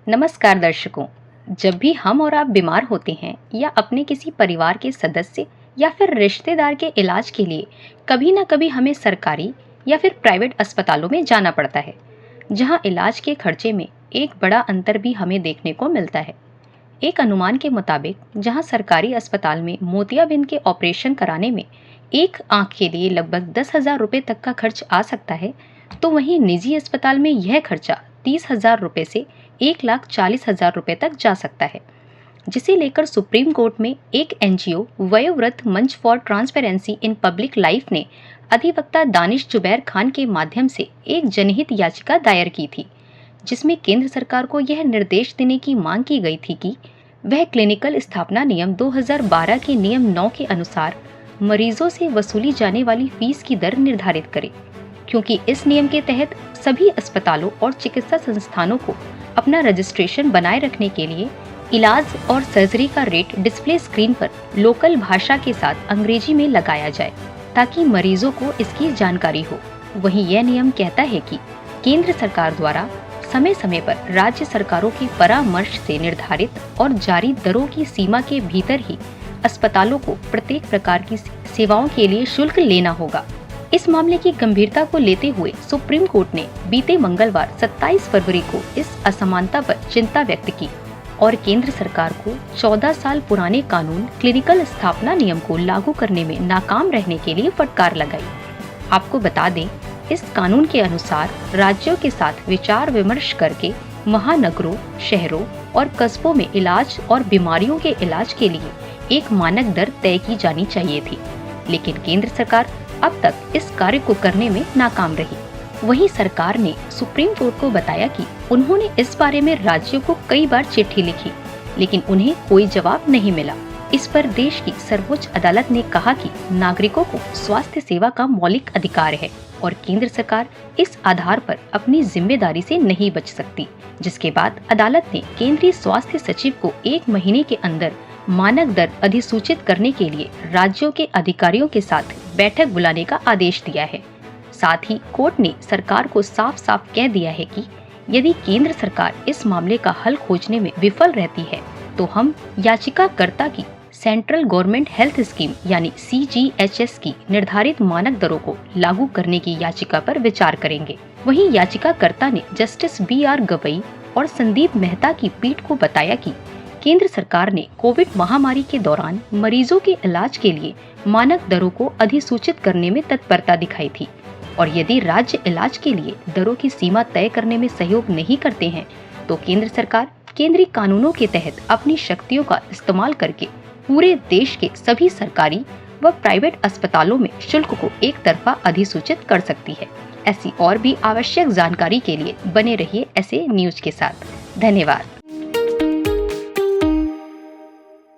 नमस्कार दर्शकों। जब भी हम और आप बीमार होते हैं या अपने किसी परिवार के सदस्य या फिर रिश्तेदार के इलाज के लिए कभी ना कभी हमें सरकारी या फिर प्राइवेट अस्पतालों में जाना पड़ता है, जहां इलाज के खर्चे में एक बड़ा अंतर भी हमें देखने को मिलता है। एक अनुमान के मुताबिक जहां सरकारी अस्पताल में मोतियाबिंद के ऑपरेशन कराने में एक आंख के लिए लगभग 10,000 रुपये तक का खर्च आ सकता है, तो वहीं निजी अस्पताल में यह खर्चा 30,000 रुपये से 1,40,000 रुपये तक जा सकता है। जिसे लेकर सुप्रीम कोर्ट में एक एनजीओ वयोवृद्ध मंच for transparency in public life ने अधिवक्ता दानिश जुबैर खान के माध्यम से एक जनहित याचिका दायर की थी, जिसमें केंद्र सरकार को यह निर्देश देने की मांग की गई थी कि वह क्लिनिकल स्थापना नियम 2012 के नियम 9 के अनुसार मरीजों से वसूली जाने वाली फीस की दर निर्धारित करे, क्योंकि इस नियम के तहत सभी अस्पतालों और चिकित्सा संस्थानों को अपना रजिस्ट्रेशन बनाए रखने के लिए इलाज और सर्जरी का रेट डिस्प्ले स्क्रीन पर लोकल भाषा के साथ अंग्रेजी में लगाया जाए, ताकि मरीजों को इसकी जानकारी हो। वहीं यह नियम कहता है कि केंद्र सरकार द्वारा समय समय पर राज्य सरकारों के परामर्श से निर्धारित और जारी दरों की सीमा के भीतर ही अस्पतालों को प्रत्येक प्रकार की सेवाओं के लिए शुल्क लेना होगा। इस मामले की गंभीरता को लेते हुए सुप्रीम कोर्ट ने बीते मंगलवार 27 फरवरी को इस असमानता पर चिंता व्यक्त की और केंद्र सरकार को 14 साल पुराने कानून क्लिनिकल स्थापना नियम को लागू करने में नाकाम रहने के लिए फटकार लगाई। आपको बता दें, इस कानून के अनुसार राज्यों के साथ विचार विमर्श करके महानगरों, शहरों और कस्बों में इलाज और बीमारियों के इलाज के लिए एक मानक दर तय की जानी चाहिए थी, लेकिन केंद्र सरकार अब तक इस कार्य को करने में नाकाम रही। वहीं सरकार ने सुप्रीम कोर्ट को बताया कि उन्होंने इस बारे में राज्यों को कई बार चिट्ठी लिखी, लेकिन उन्हें कोई जवाब नहीं मिला। इस पर देश की सर्वोच्च अदालत ने कहा कि नागरिकों को स्वास्थ्य सेवा का मौलिक अधिकार है और केंद्र सरकार इस आधार पर अपनी जिम्मेदारी से नहीं बच सकती, जिसके बाद अदालत ने केंद्रीय स्वास्थ्य सचिव को 1 महीने के अंदर मानक दर अधिसूचित करने के लिए राज्यों के अधिकारियों के साथ बैठक बुलाने का आदेश दिया है। साथ ही कोर्ट ने सरकार को साफ साफ कह दिया है कि यदि केंद्र सरकार इस मामले का हल खोजने में विफल रहती है, तो हम याचिकाकर्ता की सेंट्रल गवर्नमेंट हेल्थ स्कीम यानी CGHS की निर्धारित मानक दरों को लागू करने की याचिका पर विचार करेंगे। वहीं याचिकाकर्ता ने जस्टिस BR गवई और संदीप मेहता की पीठ को बताया कि केंद्र सरकार ने कोविड महामारी के दौरान मरीजों के इलाज के लिए मानक दरों को अधिसूचित करने में तत्परता दिखाई थी, और यदि राज्य इलाज के लिए दरों की सीमा तय करने में सहयोग नहीं करते हैं, तो केंद्र सरकार केंद्रीय कानूनों के तहत अपनी शक्तियों का इस्तेमाल करके पूरे देश के सभी सरकारी व प्राइवेट अस्पतालों में शुल्क को एक तरफा अधिसूचित कर सकती है। ऐसी और भी आवश्यक जानकारी के लिए बने रहिए ऐसे न्यूज के साथ। धन्यवाद।